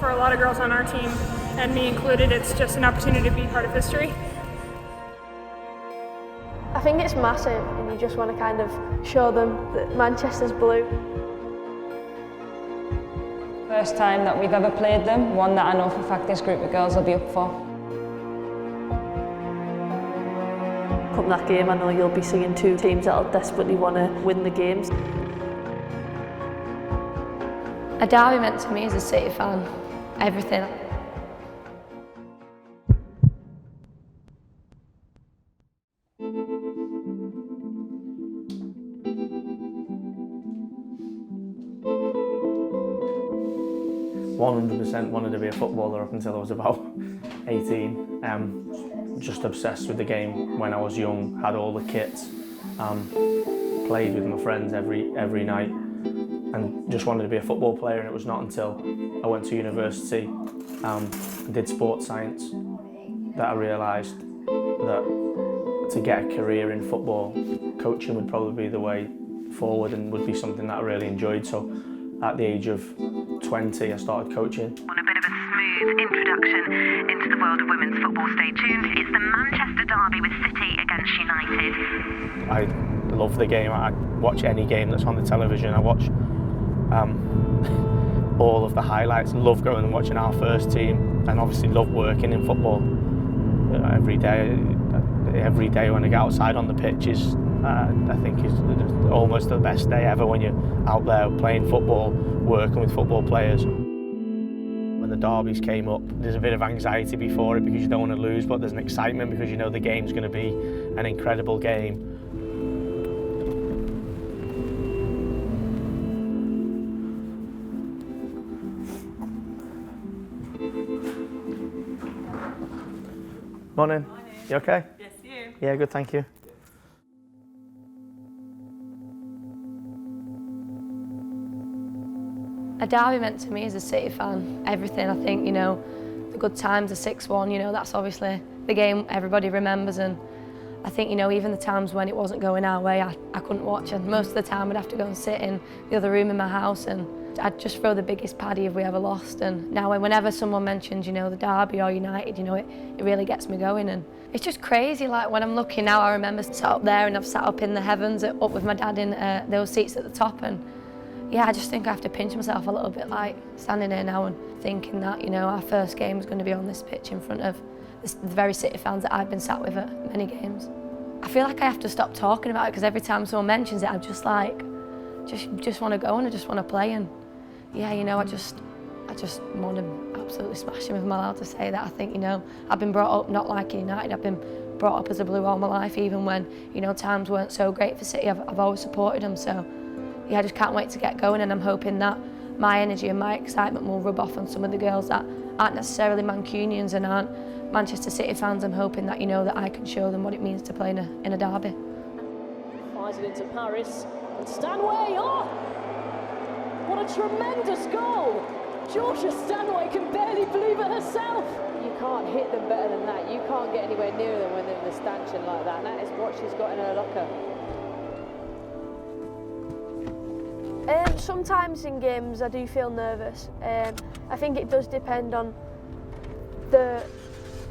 For a lot of girls on our team, and me included, it's just an opportunity to be part of history. I think it's massive, and you just want to kind of show them that Manchester's blue. First time that we've ever played them, one that I know for a fact this group of girls will be up for. Come that game, I know you'll be seeing two teams that'll desperately want to win the games. A derby meant to me as a City fan, everything. I wanted to be a footballer up until I was about 18. Just obsessed with the game when I was young, had all the kits, played with my friends every night, and just wanted to be a football player. And it was not until I went to university and did sports science that I realised that to get a career in football, coaching would probably be the way forward and would be something that I really enjoyed. So at the age of 20, I started coaching. On a bit of a smooth introduction into the world of women's football, stay tuned. It's the Manchester derby with City against United. I love the game. I watch any game that's on the television. I watch all of the highlights. Love going and watching our first team, and obviously love working in football every day. Every day when I get outside on the pitch is, I think, is almost the best day ever when you're out there playing football, working with football players. When the derbies came up, there's a bit of anxiety before it because you don't want to lose, but there's an excitement because you know the game's going to be an incredible game. Morning. You okay? Yes, you. Yeah, good, thank you. A derby meant to me as a City fan, everything. I think, you know, the good times, the 6-1, you know, that's obviously the game everybody remembers. And I think, you know, even the times when it wasn't going our way, I couldn't watch. And most of the time I'd have to go and sit in the other room in my house and I'd just throw the biggest paddy if we ever lost. And now whenever someone mentions, you know, the derby or United, you know, it really gets me going. And it's just crazy. Like when I'm looking now, I remember sat up there and I've sat up in the heavens up with my dad in those seats at the top. And yeah, I just think I have to pinch myself a little bit, like standing here now and thinking that, you know, our first game is going to be on this pitch in front of the very City fans that I've been sat with at many games. I feel like I have to stop talking about it because every time someone mentions it, I'm just like, just want to go and I just want to play. And yeah, you know, I just want to absolutely smash him if I'm allowed to say that. I think, you know, I've been brought up not liking United. I've been brought up as a Blue all my life, even when, you know, times weren't so great for City. I've always supported them. So yeah, I just can't wait to get going, and I'm hoping that my energy and my excitement will rub off on some of the girls that aren't necessarily Mancunians and aren't Manchester City fans. I'm hoping that, you know, that I can show them what it means to play in a derby. Fires it into Paris, and Stanway, oh! What a tremendous goal! Georgia Stanway can barely believe it herself. You can't hit them better than that. You can't get anywhere near them when they're in the stanchion like that, and that is what she's got in her locker. Sometimes in games I do feel nervous. I think it does depend on the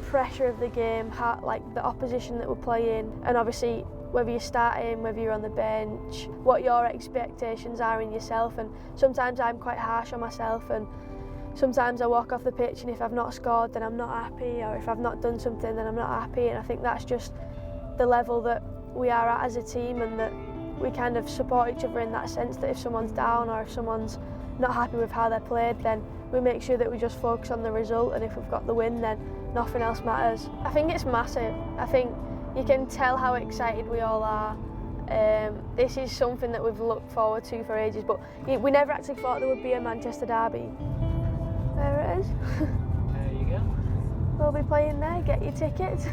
pressure of the game, like the opposition that we're playing, and obviously whether you're starting, whether you're on the bench, what your expectations are in yourself. And sometimes I'm quite harsh on myself, and sometimes I walk off the pitch and if I've not scored then I'm not happy, or if I've not done something then I'm not happy. And I think that's just the level that we are at as a team, and that we kind of support each other in that sense, that if someone's down or if someone's not happy with how they're played, then we make sure that we just focus on the result, and if we've got the win then nothing else matters. I think it's massive. I think you can tell how excited we all are. This is something that we've looked forward to for ages, but we never actually thought there would be a Manchester derby. There it is. There you go. We'll be playing there, get your tickets.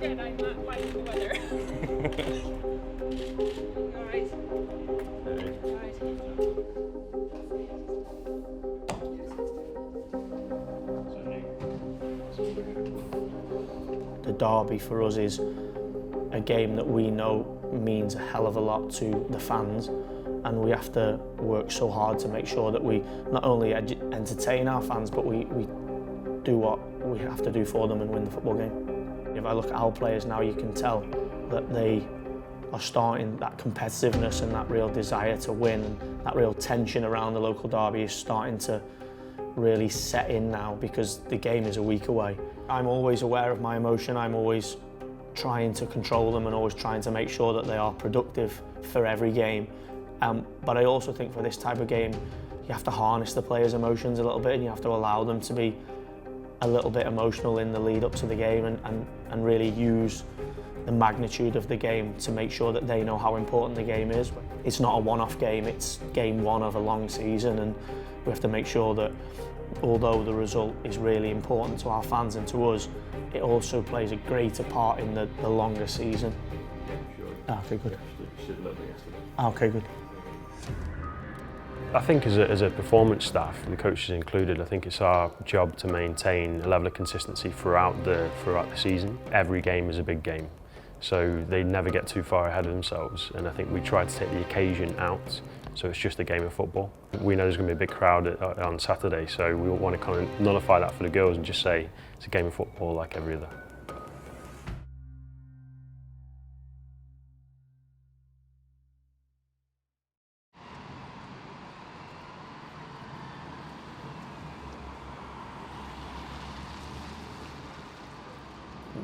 Yeah, like, weather. The derby for us is a game that we know means a hell of a lot to the fans, and we have to work so hard to make sure that we not only entertain our fans, but we do what we have to do for them and win the football game. If I look at our players now, you can tell that they are starting, that competitiveness and that real desire to win, and that real tension around the local derby is starting to really set in now because the game is a week away. I'm always aware of my emotion, I'm always trying to control them and always trying to make sure that they are productive for every game. But I also think for this type of game, you have to harness the players' emotions a little bit, and you have to allow them to be a little bit emotional in the lead up to the game and really use the magnitude of the game to make sure that they know how important the game is. It's not a one-off game, it's game one of a long season, and we have to make sure that although the result is really important to our fans and to us, it also plays a greater part in the longer season. Okay, good. Okay, good. I think as a performance staff, the coaches included, I think it's our job to maintain a level of consistency throughout the season. Every game is a big game, so they never get too far ahead of themselves, and I think we try to take the occasion out, so it's just a game of football. We know there's going to be a big crowd on Saturday, so we want to kind of nullify that for the girls and just say it's a game of football like every other.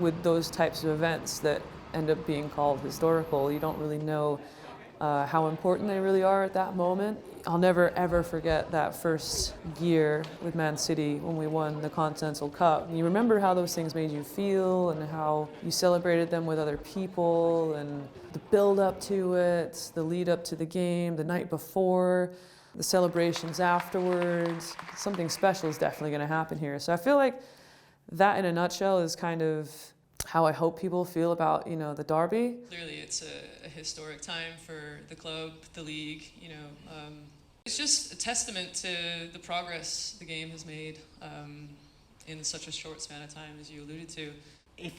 With those types of events that end up being called historical, you don't really know how important they really are at that moment. I'll never ever forget that first year with Man City when we won the Continental Cup. You remember how those things made you feel and how you celebrated them with other people, and the build up to it, the lead up to the game, the night before, the celebrations afterwards. Something special is definitely going to happen here. So I feel like that in a nutshell is kind of how I hope people feel about, the derby. Clearly it's a historic time for the club, the league, It's just a testament to the progress the game has made in such a short span of time, as you alluded to. If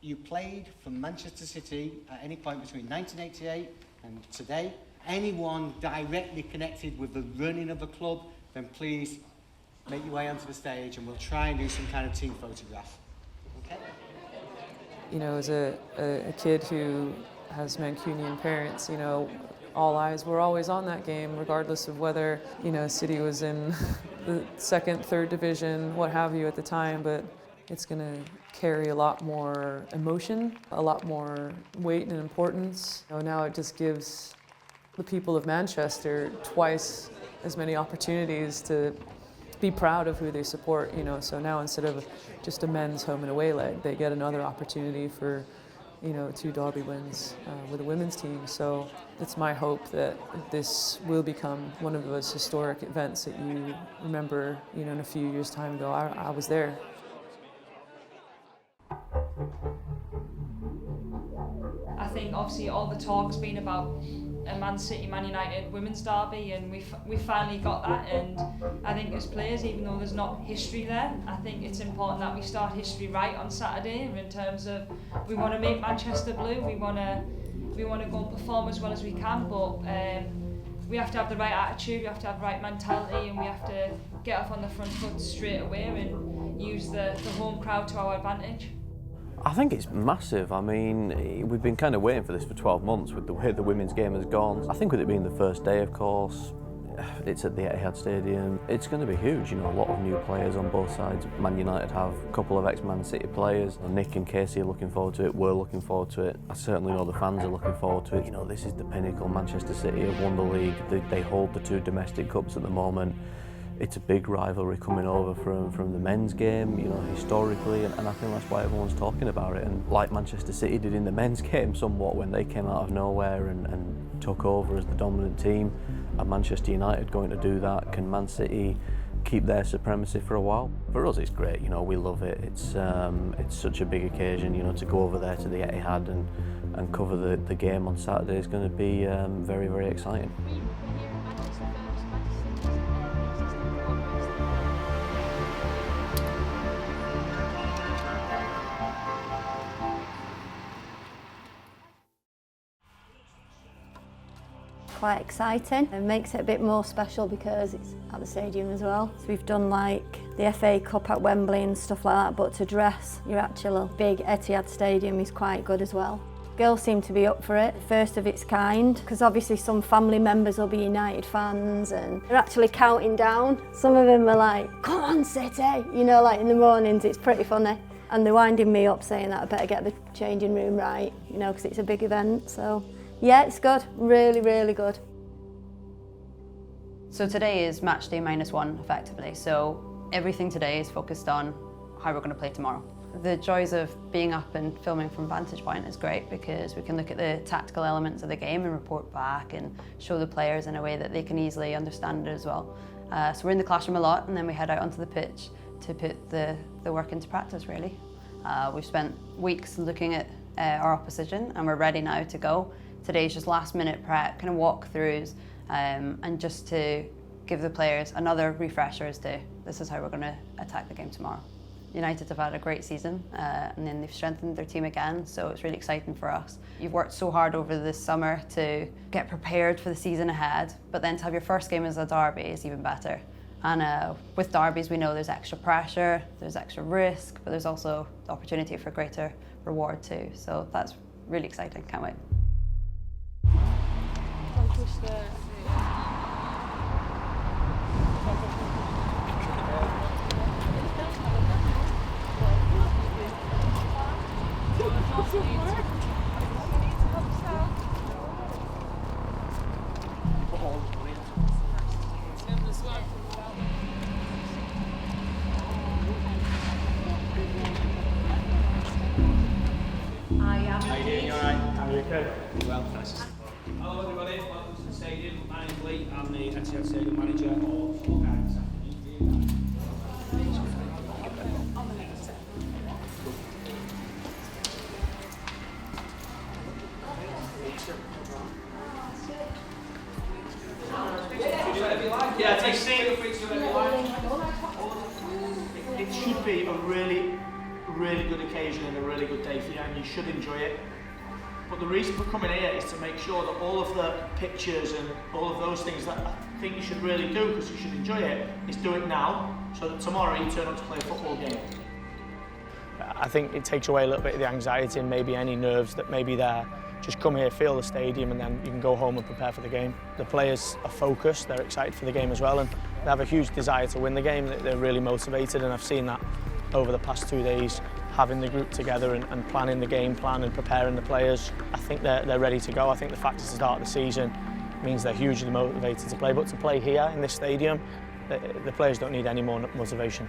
you played for Manchester City at any point between 1988 and today, anyone directly connected with the running of the club, then please make your way onto the stage and we'll try and do some kind of team photograph. Okay? As a kid who has Mancunian parents, all eyes were always on that game, regardless of whether, City was in the second, third division, what have you at the time, but it's going to carry a lot more emotion, a lot more weight and importance. Now it just gives the people of Manchester twice as many opportunities to be proud of who they support, so now instead of just a men's home and away leg, they get another opportunity for, 2 derby wins with a women's team. So it's my hope that this will become one of those historic events that you remember, in a few years' time ago. I was there. I think obviously all the talk's been about a Man City, Man United women's derby, and we finally got that. And I think as players, even though there's not history there, I think it's important that we start history right on Saturday in terms of we want to make Manchester blue, we want to go and perform as well as we can, but we have to have the right attitude, we have to have the right mentality, and we have to get off on the front foot straight away and use the home crowd to our advantage. I think it's massive. I mean, we've been kind of waiting for this for 12 months with the way the women's game has gone. I think with it being the first day, of course, it's at the Etihad Stadium. It's going to be huge, a lot of new players on both sides. Man United have a couple of ex-Man City players. Nick and Casey are looking forward to it, we're looking forward to it. I certainly know the fans are looking forward to it. This is the pinnacle. Manchester City have won the league. They hold the 2 domestic cups at the moment. It's a big rivalry coming over from the men's game, historically, and I think that's why everyone's talking about it. And like Manchester City did in the men's game somewhat when they came out of nowhere and took over as the dominant team, and Manchester United going to do that. Can Man City keep their supremacy for a while? For us, it's great. We love it. It's such a big occasion. To go over there to the Etihad and cover the game on Saturday is going to be very, very exciting. quite exciting. It makes it a bit more special because it's at the stadium as well. So we've done like the FA Cup at Wembley and stuff like that, but to dress your actual big Etihad Stadium is quite good as well. Girls seem to be up for it, first of its kind, because obviously some family members will be United fans and they're actually counting down. Some of them are like, come on City, you know, like in the mornings, it's pretty funny. And they're winding me up saying that I better get the changing room right, you know, because it's a big event. So yeah, it's good, really, really good. So today is match day -1 effectively, so everything today is focused on how we're going to play tomorrow. The joys of being up and filming from Vantage Point is great because we can look at the tactical elements of the game and report back and show the players in a way that they can easily understand it as well. So we're in the classroom a lot and then we head out onto the pitch to put the work into practice really. We've spent weeks looking at our opposition and we're ready now to go. Today's just last minute prep, kind of walkthroughs and just to give the players another refresher as to this is how we're going to attack the game tomorrow. United have had a great season and then they've strengthened their team again, so it's really exciting for us. You've worked so hard over this summer to get prepared for the season ahead, but then to have your first game as a derby is even better. And with derbies we know there's extra pressure, there's extra risk, but there's also the opportunity for greater reward too. So that's really exciting, can't wait. How you doing? You alright? How are you okay? Well, thanks. Hello everybody, welcome to the stadium. My name's Lee, I'm the Etihad Stadium manager of this afternoon. Yeah, take seat. It should be a really good occasion and a really good day for you, and you should enjoy it. But the reason for coming here is to make sure that all of the pictures and all of those things that I think you should really do, because you should enjoy it, is do it now, so that tomorrow you turn up to play a football game. I think it takes away a little bit of the anxiety and maybe any nerves that may be there. Just come here, feel the stadium, and then you can go home and prepare for the game. The players are focused, they're excited for the game as well, and they have a huge desire to win the game. They're really motivated, and I've seen that over the past 2 days, having the group together and planning the game plan and preparing the players. I think they're ready to go. I think the fact it's the start of the season means they're hugely motivated to play, but to play here in this stadium, the players don't need any more motivation.